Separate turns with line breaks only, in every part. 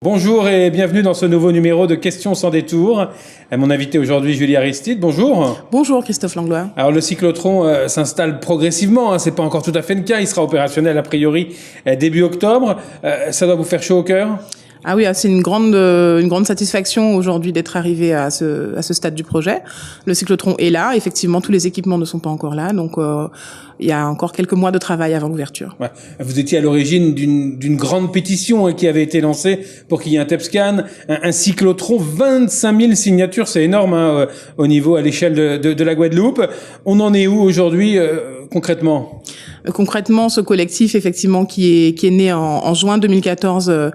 Bonjour et bienvenue dans ce nouveau numéro de Questions sans détour. Mon invité aujourd'hui, Julie Aristide. Bonjour.
Bonjour Christophe Langlois.
Alors le cyclotron s'installe progressivement, c'est pas encore tout à fait le cas. Il sera opérationnel a priori début octobre. Ça doit vous faire chaud au cœur ?
Ah oui, c'est une grande satisfaction aujourd'hui d'être arrivé à ce stade du projet. Le cyclotron est là. Effectivement, tous les équipements ne sont pas encore là, donc il y a encore quelques mois de travail avant l'ouverture.
Ouais. Vous étiez à l'origine d'une grande pétition qui avait été lancée pour qu'il y ait un TEPSCAN, un cyclotron, 25 000 signatures, c'est énorme au niveau, à l'échelle de la Guadeloupe. On en est où aujourd'hui concrètement ?
Concrètement, ce collectif, effectivement, qui est né en juin 2014,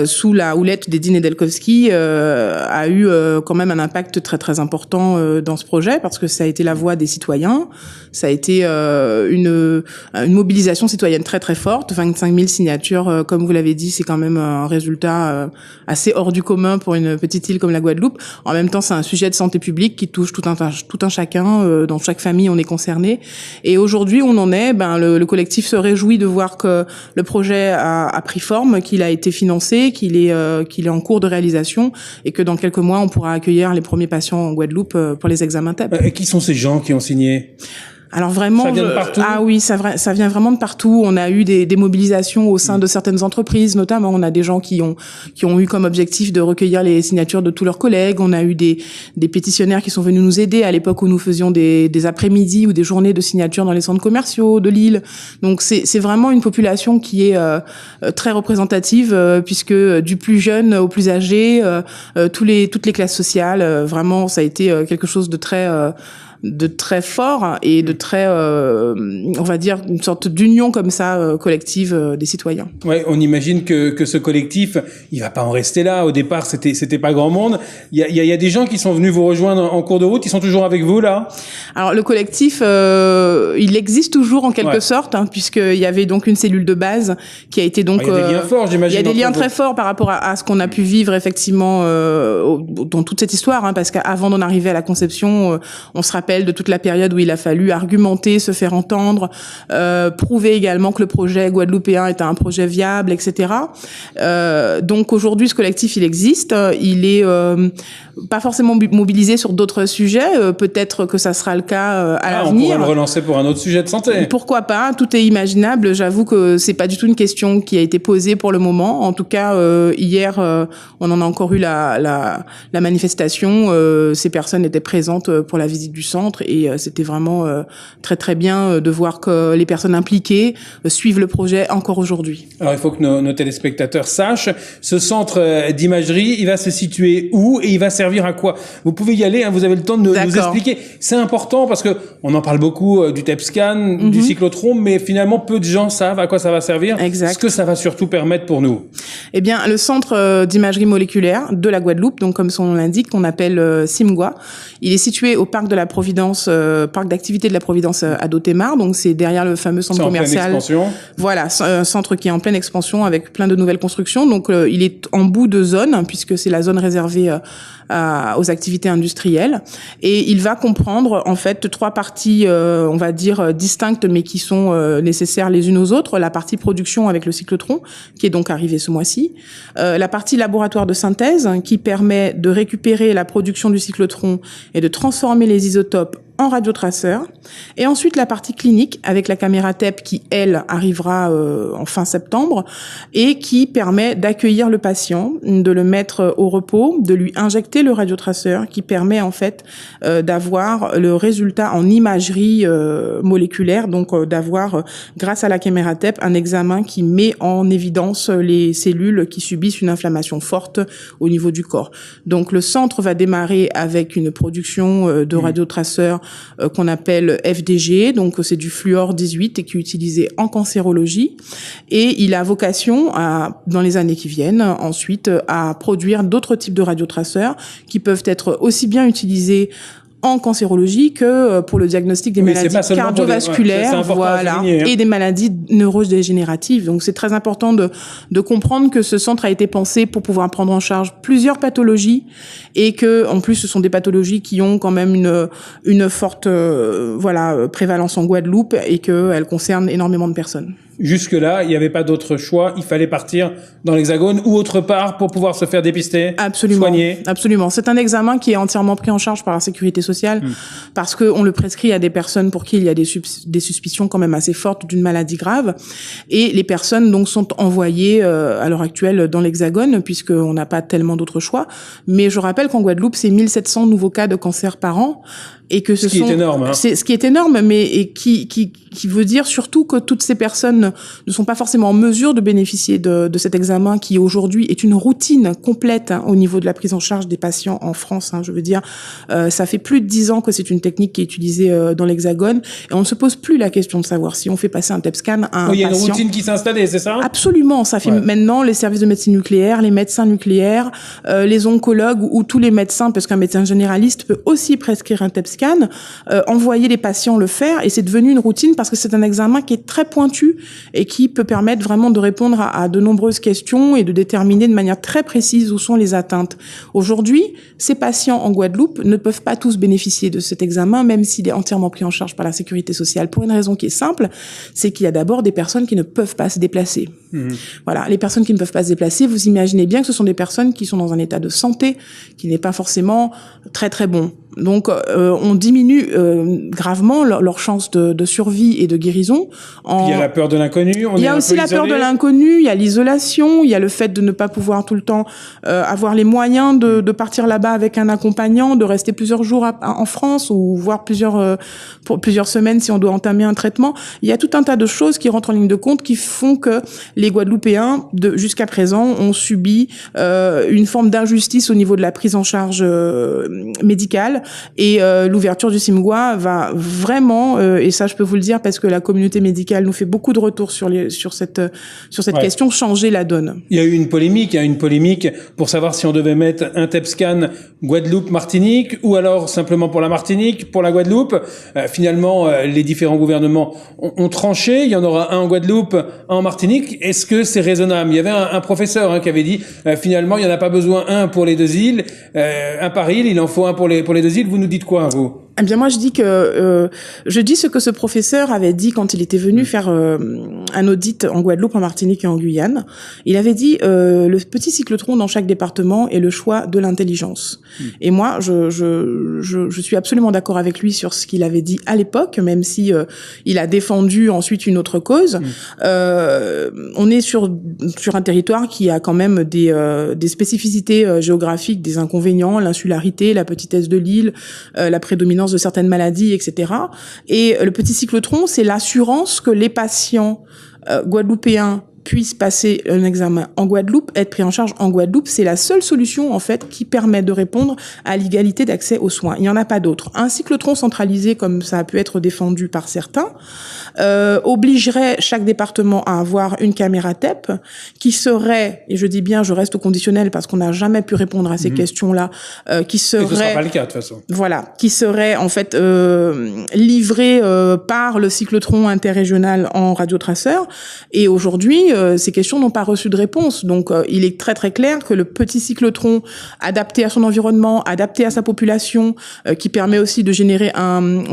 sous la houlette d'Eddy Nedeljkovski, a eu quand même un impact très très important dans ce projet, parce que ça a été la voix des citoyens, ça a été une mobilisation citoyenne très très forte. 25 000 signatures, comme vous l'avez dit, c'est quand même un résultat assez hors du commun pour une petite île comme la Guadeloupe. En même temps, c'est un sujet de santé publique qui touche tout un chacun, dans chaque famille on est concerné. Et aujourd'hui, on en est, le collectif se réjouit de voir que le projet a pris forme, qu'il a été financé, qu'il est en cours de réalisation et que dans quelques mois, on pourra accueillir les premiers patients en Guadeloupe pour les examens TEP.
Qui sont ces gens qui ont signé ?
Alors vraiment,
ça vient de partout.
Ah oui, ça vient vraiment de partout. On a eu des mobilisations au sein de certaines entreprises, notamment. On a des gens qui ont eu comme objectif de recueillir les signatures de tous leurs collègues. On a eu des pétitionnaires qui sont venus nous aider à l'époque où nous faisions des après-midi ou des journées de signatures dans les centres commerciaux de l'île. Donc c'est vraiment une population qui est très représentative, puisque du plus jeune au plus âgé, toutes les classes sociales, vraiment ça a été quelque chose de très fort et de très, on va dire, une sorte d'union comme ça, collective des citoyens.
Ouais, on imagine que ce collectif, il va pas en rester là. Au départ, c'était pas grand monde. Il y a des gens qui sont venus vous rejoindre en cours de route. Ils sont toujours avec vous là.
Alors le collectif, il existe toujours en quelque sorte, puisqu'il y avait donc une cellule de base qui a été donc.
Il y a des liens forts, j'imagine.
Il y a des liens très forts par rapport à ce qu'on a pu vivre effectivement dans toute cette histoire, parce qu'avant d'en arriver à la conception, on se rappelle de toute la période où il a fallu argumenter, se faire entendre, prouver également que le projet guadeloupéen était un projet viable, etc. Donc aujourd'hui, ce collectif, il existe. Il est pas forcément mobilisé sur d'autres sujets. Peut-être que ça sera le cas à l'avenir.
On pourrait le relancer pour un autre sujet de santé.
Pourquoi pas ? Tout est imaginable. J'avoue que c'est pas du tout une question qui a été posée pour le moment. En tout cas, hier, on en a encore eu la manifestation. Ces personnes étaient présentes pour la visite du centre et c'était vraiment très très bien de voir que les personnes impliquées suivent le projet encore aujourd'hui.
Alors il faut que nos téléspectateurs sachent, ce centre d'imagerie, il va se situer où et il va servir à quoi ? Vous pouvez y aller, vous avez le temps de nous expliquer. C'est important parce que on en parle beaucoup du TEPSCAN, du cyclotron, mais finalement peu de gens savent à quoi ça va servir.
Exact.
Ce que ça va surtout permettre pour nous.
Eh bien, le centre d'imagerie moléculaire de la Guadeloupe, donc comme son nom l'indique, qu'on appelle CIMGUA, il est situé au parc de la Providence, parc d'activité de la Providence à Dotémar, donc c'est derrière le fameux centre commercial.
En pleine expansion.
Voilà, un centre qui est en pleine expansion avec plein de nouvelles constructions. Donc il est en bout de zone puisque c'est la zone réservée aux activités industrielles et il va comprendre en fait trois parties, on va dire distinctes mais qui sont nécessaires les unes aux autres. La partie production avec le cyclotron qui est donc arrivé ce mois-ci, la partie laboratoire de synthèse qui permet de récupérer la production du cyclotron et de transformer les isotopes en radiotraceur, et ensuite la partie clinique avec la caméra TEP qui, elle, arrivera en fin septembre et qui permet d'accueillir le patient, de le mettre au repos, de lui injecter le radiotraceur qui permet en fait d'avoir le résultat en imagerie moléculaire, donc d'avoir, grâce à la caméra TEP, un examen qui met en évidence les cellules qui subissent une inflammation forte au niveau du corps. Donc le centre va démarrer avec une production de radiotraceurs qu'on appelle FDG, donc c'est du fluor 18 et qui est utilisé en cancérologie, et il a vocation dans les années qui viennent ensuite à produire d'autres types de radiotraceurs qui peuvent être aussi bien utilisés en cancérologie que pour le diagnostic des maladies cardiovasculaires, et des maladies neurodégénératives. Donc c'est très important de comprendre que ce centre a été pensé pour pouvoir prendre en charge plusieurs pathologies et que en plus ce sont des pathologies qui ont quand même une forte prévalence en Guadeloupe et qu'elles concernent énormément de personnes.
jusque-là, il n'y avait pas d'autre choix. Il fallait partir dans l'Hexagone ou autre part pour pouvoir se faire dépister, soigner.
Absolument. C'est un examen qui est entièrement pris en charge par la sécurité sociale parce que on le prescrit à des personnes pour qui il y a des suspicions quand même assez fortes d'une maladie grave. Et les personnes donc sont envoyées à l'heure actuelle dans l'Hexagone puisqu'on n'a pas tellement d'autres choix. Mais je rappelle qu'en Guadeloupe, c'est 1700 nouveaux cas de cancer par an. Et que
ce qui est énorme, hein.
C'est ce qui est énorme, mais qui veut dire surtout que toutes ces personnes ne sont pas forcément en mesure de bénéficier de cet examen qui aujourd'hui est une routine complète au niveau de la prise en charge des patients en France. Je veux dire, ça fait plus de 10 ans que c'est une technique qui est utilisée dans l'Hexagone et on ne se pose plus la question de savoir si on fait passer un TEP scan à un patient.
Il y a une routine qui s'est installée, c'est ça?
Absolument, ça fait maintenant les services de médecine nucléaire, les médecins nucléaires, les oncologues ou tous les médecins, parce qu'un médecin généraliste peut aussi prescrire un TEP scan, envoyer les patients le faire, et c'est devenu une routine parce que c'est un examen qui est très pointu et qui peut permettre vraiment de répondre à de nombreuses questions et de déterminer de manière très précise où sont les atteintes. Aujourd'hui, ces patients en Guadeloupe ne peuvent pas tous bénéficier de cet examen, même s'il est entièrement pris en charge par la sécurité sociale, pour une raison qui est simple, c'est qu'il y a d'abord des personnes qui ne peuvent pas se déplacer. Voilà, les personnes qui ne peuvent pas se déplacer, vous imaginez bien que ce sont des personnes qui sont dans un état de santé qui n'est pas forcément très très bon. Donc, on diminue gravement leur chance de survie et de guérison.
Puis il y a la peur de l'inconnu.
Il y a aussi la peur de l'inconnu, il y a l'isolation, il y a le fait de ne pas pouvoir tout le temps avoir les moyens de partir là-bas avec un accompagnant, de rester plusieurs jours en France ou voire pour plusieurs semaines si on doit entamer un traitement. Il y a tout un tas de choses qui rentrent en ligne de compte qui font que les Guadeloupéens, jusqu'à présent, ont subi une forme d'injustice au niveau de la prise en charge médicale. Et l'ouverture du CIMGUA va vraiment, et ça je peux vous le dire parce que la communauté médicale nous fait beaucoup de retours sur cette question, changer la donne.
Il y a eu une polémique pour savoir si on devait mettre un TEP scan Guadeloupe-Martinique ou alors simplement pour la Martinique, pour la Guadeloupe. Finalement, les différents gouvernements ont tranché. Il y en aura un en Guadeloupe, un en Martinique. Est-ce que c'est raisonnable? Il y avait un professeur qui avait dit finalement il n'y en a pas besoin un pour les deux îles, un par île, il en faut un pour les deux îles. Vous nous dites quoi, vous?
Eh bien, moi, je dis ce que ce professeur avait dit quand il était venu faire un audit en Guadeloupe, en Martinique et en Guyane. Il avait dit le petit cyclotron dans chaque département est le choix de l'intelligence. Et moi, je suis absolument d'accord avec lui sur ce qu'il avait dit à l'époque, même si il a défendu ensuite une autre cause. On est sur un territoire qui a quand même des spécificités géographiques, des inconvénients, l'insularité, la petitesse de l'île, la prédominance de certaines maladies, etc. Et le petit cyclotron, c'est l'assurance que les patients guadeloupéens puissent passer un examen en Guadeloupe, être pris en charge en Guadeloupe. C'est la seule solution, en fait, qui permet de répondre à l'égalité d'accès aux soins. Il n'y en a pas d'autre. Un cyclotron centralisé, comme ça a pu être défendu par certains, obligerait chaque département à avoir une caméra TEP qui serait, et je dis bien, je reste au conditionnel parce qu'on n'a jamais pu répondre à ces questions-là, qui serait... Et ce
sera pas le cas, de toute façon.
Voilà. Qui serait, en fait, livré par le cyclotron interrégional en radiotraceur. Et aujourd'hui, ces questions n'ont pas reçu de réponse. Donc, il est très très clair que le petit cyclotron adapté à son environnement, adapté à sa population, qui permet aussi de générer un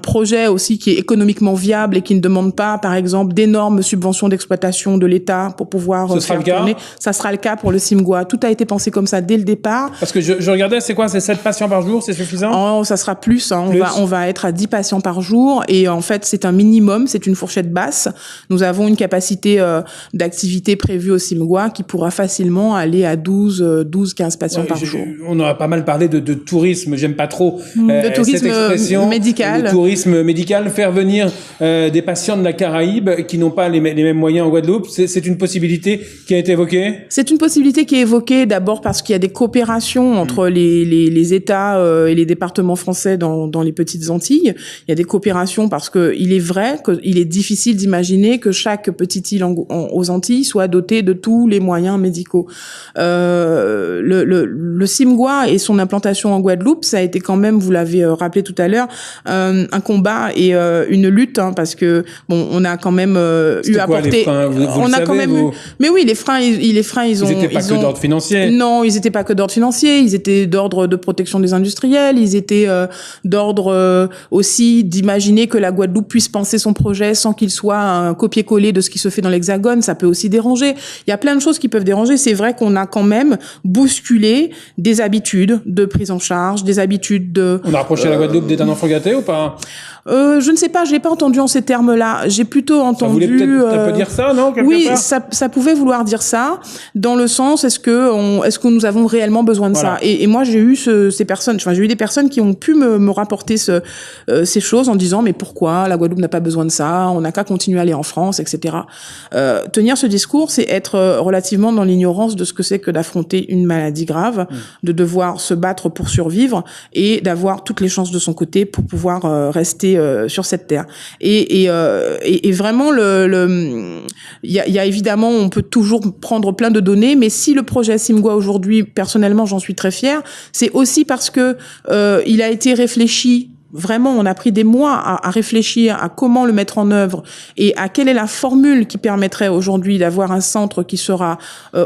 projet aussi qui est économiquement viable et qui ne demande pas, par exemple, d'énormes subventions d'exploitation de l'État pour pouvoir faire tourner. Ça sera le cas pour le CIMGUA. Tout a été pensé comme ça dès le départ.
Parce que je regardais, c'est quoi? C'est 7 patients par jour, c'est suffisant?
Oh, ça sera plus. On va être à 10 patients par jour et en fait, c'est un minimum, c'est une fourchette basse. Nous avons une capacité d'activité prévue au CIMGUA qui pourra facilement aller à 12-15 patients par jour.
On aura pas mal parlé de tourisme, j'aime pas trop
de tourisme
cette expression,
médical.
De tourisme médical, faire venir des patients de la Caraïbe qui n'ont pas les mêmes moyens en Guadeloupe, c'est une possibilité qui a été évoquée? C'est
une possibilité qui est évoquée d'abord parce qu'il y a des coopérations entre les États et les départements français dans les petites Antilles. Il y a des coopérations parce que il est vrai qu'il est difficile d'imaginer imaginer que chaque petite île aux Antilles soit dotée de tous les moyens médicaux. Le Simgua et son implantation en Guadeloupe, ça a été quand même, vous l'avez rappelé tout à l'heure, un combat et une lutte, hein, parce que bon, on a quand même eu à porter.
On a quand même eu.
Mais oui, les freins, ils ont. Ils
étaient pas que d'ordre financier.
Non, ils étaient pas que d'ordre financier. Ils étaient d'ordre de protection des industriels. Ils étaient d'ordre aussi d'imaginer que la Guadeloupe puisse penser son projet sans qu'il soit un copier-coller de ce qui se fait dans l'Hexagone. Ça peut aussi déranger. Il y a plein de choses qui peuvent déranger. C'est vrai qu'on a quand même bousculé des habitudes de prise en charge, des habitudes de.
On a rapproché la Guadeloupe d'être un enfant gâté ou pas?
Je ne sais pas, je l'ai pas entendu en ces termes-là. J'ai plutôt entendu. Ça voulait
peut-être dire ça, non,
oui, ça pouvait vouloir dire ça, dans le sens est-ce que nous avons réellement besoin de ça. Et moi j'ai eu ces personnes, j'ai eu des personnes qui ont pu me rapporter ces choses en disant mais pourquoi la Guadeloupe n'a pas besoin de ça, on n'a qu'à continuer à aller en France, etc. Tenir ce discours, c'est être relativement dans l'ignorance de ce que c'est que d'affronter une maladie grave, de devoir se battre pour survivre et d'avoir toutes les chances de son côté pour pouvoir rester sur cette terre. Et vraiment il y a évidemment, on peut toujours prendre plein de données, mais si le projet Simgua aujourd'hui, personnellement, j'en suis très fière, c'est aussi parce que il a été réfléchi. Vraiment, on a pris des mois à réfléchir à comment le mettre en œuvre et à quelle est la formule qui permettrait aujourd'hui d'avoir un centre qui sera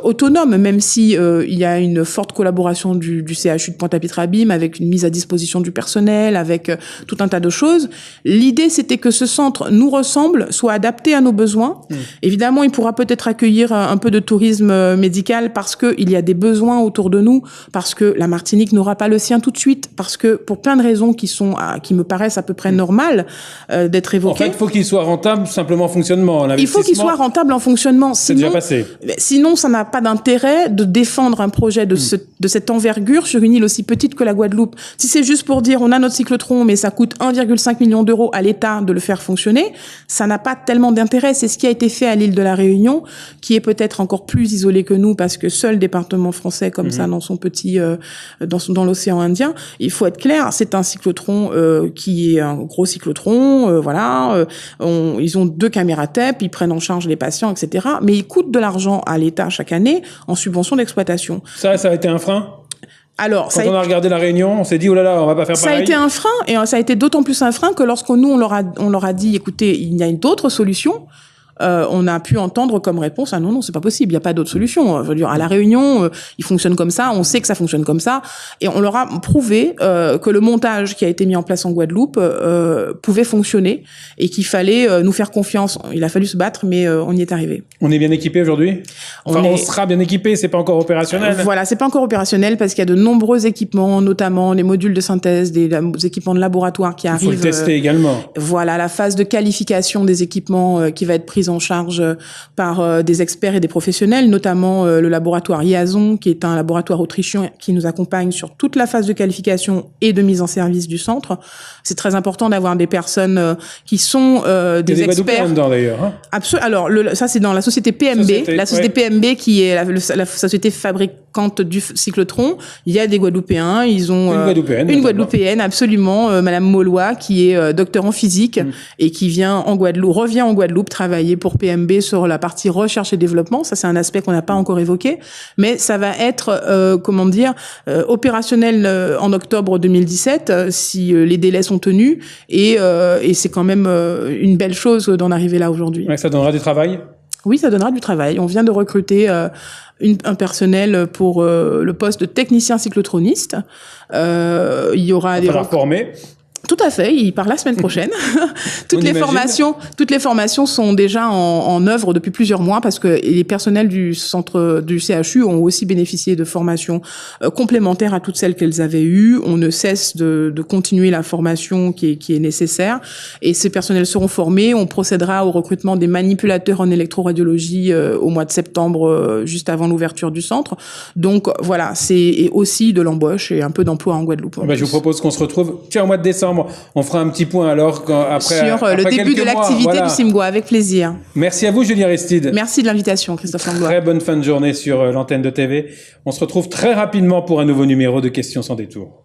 autonome, même si il y a une forte collaboration du CHU de Pointe-à-Pitre-Abîme avec une mise à disposition du personnel, avec tout un tas de choses. L'idée, c'était que ce centre nous ressemble, soit adapté à nos besoins. Évidemment, il pourra peut-être accueillir un peu de tourisme médical parce que il y a des besoins autour de nous, parce que la Martinique n'aura pas le sien tout de suite, parce que pour plein de raisons qui me paraissent à peu près normales d'être évoquées.
En fait, il faut qu'il soit rentable simplement en fonctionnement.
Il faut qu'il soit rentable en fonctionnement.
C'est déjà passé.
Sinon, ça n'a pas d'intérêt de défendre un projet de cette envergure sur une île aussi petite que la Guadeloupe. Si c'est juste pour dire on a notre cyclotron, mais ça coûte 1,5 million d'euros à l'État de le faire fonctionner, ça n'a pas tellement d'intérêt. C'est ce qui a été fait à l'île de la Réunion, qui est peut-être encore plus isolée que nous parce que seul département français comme ça dans son petit dans l'océan Indien. Il faut être clair, c'est un cyclotron qui est un gros cyclotron, ils ont 2 caméras TEP, ils prennent en charge les patients, etc. Mais ils coûtent de l'argent à l'État chaque année en subvention d'exploitation.
Ça a été un frein?
Alors,
quand on a regardé la Réunion, on s'est dit oh là là, on va pas faire pareil.
Ça a été un frein et ça a été d'autant plus un frein que lorsqu'on leur a dit écoutez, il y a d'autres solutions. On a pu entendre comme réponse non, c'est pas possible, il y a pas d'autre solution. Je veux dire, à la Réunion, ils fonctionnent comme ça, on sait que ça fonctionne comme ça, et on leur a prouvé que le montage qui a été mis en place en Guadeloupe pouvait fonctionner et qu'il fallait nous faire confiance. Il a fallu se battre, mais on y est arrivé.
On est bien équipé aujourd'hui. On sera bien équipé, c'est pas encore opérationnel.
Voilà, c'est pas encore opérationnel parce qu'il y a de nombreux équipements, notamment les modules de synthèse, des équipements de laboratoire qui arrivent.
Il faut le tester également.
Voilà, la phase de qualification des équipements qui va être prise en charge par des experts et des professionnels, notamment le laboratoire IASON, qui est un laboratoire autrichien qui nous accompagne sur toute la phase de qualification et de mise en service du centre. C'est très important d'avoir des personnes qui sont des experts.
Dedans, d'ailleurs. Hein.
Absolument. Alors, ça c'est dans la société PMB, la société PMB qui est la société fabricante du cyclotron. Il y a des Guadeloupéens, ils ont une Guadeloupéenne, absolument, Madame Maulois, qui est docteur en physique et qui revient en Guadeloupe travailler pour PMB sur la partie recherche et développement. Ça, c'est un aspect qu'on n'a pas encore évoqué, mais ça va être, opérationnel en octobre 2017 si les délais sont tenus, et c'est quand même une belle chose d'en arriver là aujourd'hui.
Ouais, ça donnera du travail.
Oui, ça donnera du travail. On vient de recruter un personnel pour le poste de technicien cyclotroniste. Il y aura des
former.
Tout à fait, il part la semaine prochaine. Toutes les formations sont déjà en œuvre depuis plusieurs mois parce que les personnels du centre du CHU ont aussi bénéficié de formations complémentaires à toutes celles qu'elles avaient eues. On ne cesse de continuer la formation qui est nécessaire, et ces personnels seront formés. On procédera au recrutement des manipulateurs en électroradiologie au mois de septembre, juste avant l'ouverture du centre. Donc voilà, c'est aussi de l'embauche et un peu d'emploi en Guadeloupe.
Je vous propose qu'on se retrouve au mois de décembre. On fera un petit point alors après
le début de l'activité du Simgua, avec plaisir.
Merci à vous, Julie Aristide.
Merci de l'invitation, Christophe Langlois.
Très bonne fin de journée sur l'antenne de TV. On se retrouve très rapidement pour un nouveau numéro de Questions sans détour.